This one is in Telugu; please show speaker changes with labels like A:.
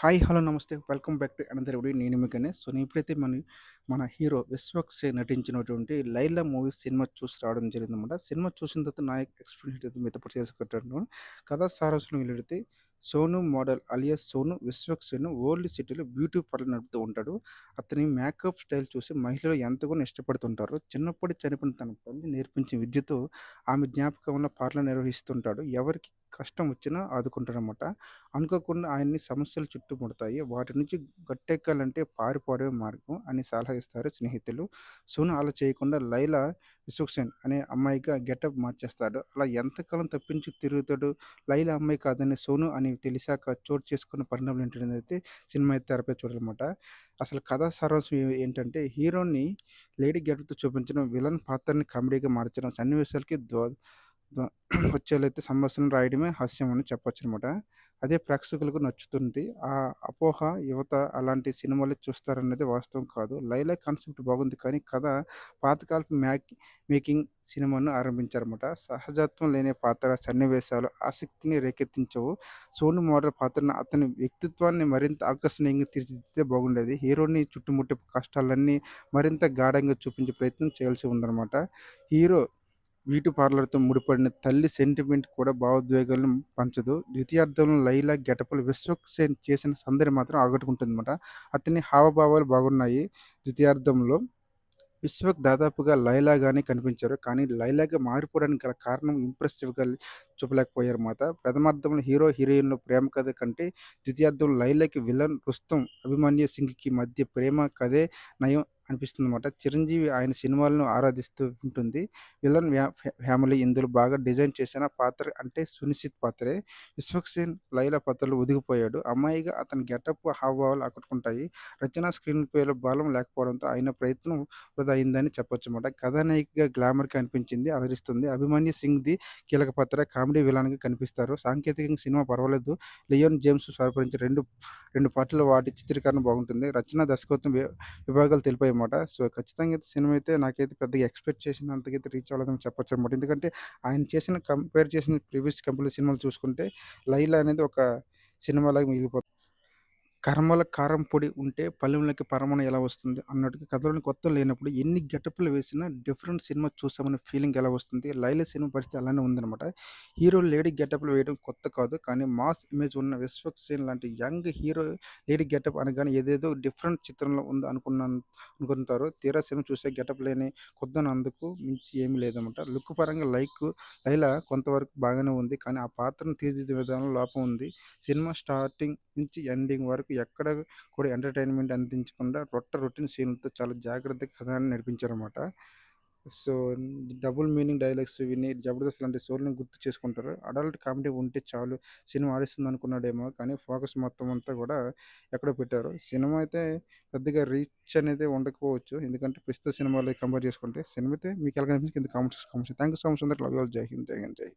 A: హాయ్! హలో! నమస్తే. Welcome back to another video. నేను మీ గణేష్. ఇప్పుడైతే మన హీరో 'విశ్వక్ నటించినటువంటి 'లైలా' మూవీ సినిమా చూసి రావడం జరిగిందనమాట. సినిమా చూసిన తర్వాత నా ఎక్స్‌పీరియన్స్ అయితే మీతో పాటు చేసుకుంటాను. కథా సారాంశంలోకి వెళ్తే Sonu model alias Sonu Vishwak Sen old సిటీలో బ్యూటీ పార్లర్ నడుపుతూ ఉంటాడు. అతని మేకప్ స్టైల్ చూసి మహిళలు ఎంతగానో ఇష్టపడుతుంటారు. చిన్నప్పటి చనిపోయిన తన తల్లి నేర్పించిన విద్యతో ఆమె జ్ఞాపకంలో పార్లర్ నిర్వహిస్తుంటాడు. ఎవరికి కష్టం వచ్చినా ఆదుకుంటాడనమాట. అనుకోకుండా ఆయన్ని సమస్యలు చుట్టుముడతాయి. వాటి నుంచి గట్టెక్కాలంటే పారిపోవడమే మార్గం అని సలహా ఇస్తారు స్నేహితులు. సోను అలా చేయకుండా లైలా విశ్వక్సేన్ అనే అమ్మాయిగా గెటప్ మార్చేస్తాడు. అలా ఎంతకాలం తప్పించి తిరుగుతాడు. లైలా అమ్మాయి కాదని సోను అని తెలిసాక చోటు చేసుకున్న పరిణామాలు ఏంటనేదైతే సినిమా అయితే తెరపై చూడాలన్నమాట. అసలు కథా సారాంశం ఏంటంటే హీరోని లేడీ గెటప్‌తో చూపించడం, విలన్ పాత్రని కామెడీగా మార్చడం, సన్నివేశాలకి ద వచ్చేలైతే సంభాషణలు రాయడమే హాస్యం అని చెప్పొచ్చనమాట. అదే ప్రేక్షకులకు నచ్చుతుంది. ఆ అపోహ యువత అలాంటి సినిమాలే చూస్తారనేది వాస్తవం కాదు. 'లైలా' కాన్సెప్ట్ బాగుంది. కానీ కథ పాతకాలపు మేకింగ్ సినిమాను ఆరంభించారన్నమాట. సహజత్వం లేని పాత్ర, సన్నివేశాలు ఆసక్తిని రేకెత్తించవు. సోను మోడల్ పాత్రను అతని వ్యక్తిత్వాన్ని మరింత ఆకర్షణీయంగా తీర్చిదిద్దితే బాగుండేది. హీరోని చుట్టుముట్టే కష్టాలన్నీ మరింత గాఢంగా చూపించే ప్రయత్నం చేయాల్సి ఉందన్నమాట. హీరో బ్యూటీ పార్లర్‌తో ముడిపడిన తల్లి సెంటిమెంట్ కూడా భావోద్వేగాలను పంచదు. ద్వితీయార్థంలో లైలా గెటప్‌లో విశ్వక్ సేన్ చేసిన సందడి మాత్రం ఆకట్టుకుంటుందన్నమాట. అతని హావభావాలు బాగున్నాయి. ద్వితీయార్థంలో విశ్వక్ దాదాపుగా లైలాగానే కనిపించారు. కానీ లైలాగా మారిపోవడానికి గల కారణం ఇంప్రెసివ్‌గా చూపలేకపోయారన్నమాట. ప్రథమార్థంలో హీరో, హీరోయిన్‌ల ప్రేమ కథ కంటే ద్వితీయార్థంలో లైలాకి విలన్ రుస్తుం, అభిమన్యు సింగ్‌కి మధ్య ప్రేమ కథే నయం అనిపిస్తుందన్నమాట. చిరంజీవి ఆయన సినిమాలను ఆరాధిస్తూ ఉంటుంది. విలన్ ఫ్యామిలీ ఇందులో బాగా డిజైన్ చేసిన పాత్ర అంటే సునిశ్చిత్ పాత్రే. విశ్వక్ సేన్ లైలా పాత్రలో ఒదిగిపోయాడు. అమ్మాయిగా అతని గెటప్, హావభావాలు ఆకట్టుకుంటాయి. రచన, స్క్రీన్ ప్లేలో బలం లేకపోవడంతో ఆయన ప్రయత్నం వృధా అయిందని చెప్పొచ్చన్నమాట. కథానాయికగా గ్లామర్‌గా అనిపించింది. అలరిస్తుంది. అభిమన్యు సింగ్‌ది కీలక పాత్ర. కామెడీ విలన్‌గా కనిపిస్తారు. సాంకేతికంగా సినిమా పర్వాలేదు. లియోన్ జేమ్స్ స్వరపరిచిన 2 పాటలు వాటి చిత్రీకరణ బాగుంటుంది. రచన, దర్శకత్వం విభాగాలు తెలిపాయన్నమాట. ఖచ్చితంగా అయితే సినిమా అయితే నాకైతే పెద్దగా ఎక్స్‌పెక్ట్ చేసినంతకైతే రీచ్ అవ్వలేదని చెప్పొచ్చన్నమాట. ఎందుకంటే ఆయన కంపేర్ చేసిన ప్రీవియస్ కంపెనీ సినిమాలు చూసుకుంటే 'లైలా' అనేది ఒక సినిమాలాగా మిగిలిపోతుంది. కర్మల కారం పొడి ఉంటే పల్లెంలోకి పరమాన్నం ఎలా వస్తుంది అన్నట్టుగా కథలోని కొత్తలు లేనప్పుడు ఎన్ని గెటప్‌లు వేసినా డిఫరెంట్ సినిమా చూసామనే ఫీలింగ్ ఎలా వస్తుంది? 'లైలా' సినిమా పరిస్థితి అలానే ఉందనమాట. హీరో లేడీ గెటప్‌లు వేయడం కొత్త కాదు. కానీ మాస్ ఇమేజ్ ఉన్న విశ్వక్ సేన్ లాంటి యంగ్ హీరో లేడీ గెటప్ అనగానే ఏదేదో డిఫరెంట్ చిత్రంలో ఉంది అనుకుంటారు. తీరా సినిమా చూస్తే గెటప్ లేని కొత్తదనం మించి ఏమీ లేదనమాట. లుక్ పరంగా 'లైలా' కొంతవరకు బాగానే ఉంది. కానీ ఆ పాత్రను తీర్చిదిద్దే విధానంలో లోపం ఉంది. సినిమా స్టార్టింగ్ నుంచి ఎండింగ్ వరకు ఎక్కడ కూడా ఎంటర్‌టైన్‌మెంట్ అందించకుండా రొటీన్ సీన్‌లతో చాలా జాగ్రత్తగా కథనాన్ని నడిపించారన్నమాట. సో, డబుల్ మీనింగ్ డైలాగ్స్ విని 'జబర్దస్త్' లాంటి షోలని గుర్తు చేసుకుంటారు. అడల్ట్ కామెడీ ఉంటే చాలు సినిమా ఆడేస్తుందనుకున్నాడేమో కానీ ఫోకస్ మొత్తం అంతా కూడా ఎక్కడో పెట్టారు. సినిమా అయితే పెద్దగా రీచ్ అనేది ఉండకపోవచ్చు. ఎందుకంటే ప్రస్తుత సినిమాలు కంపేర్ చేసుకుంటే. సినిమా అయితే మీకు ఎలాగ అనిపించింది కింద కామెంట్ సెక్షన్‌లో కామెంట్ చేయండి. థాంక్ యూ సో మచ్ అందరికి. Love you all. జై హింద్. జై హింద్. జై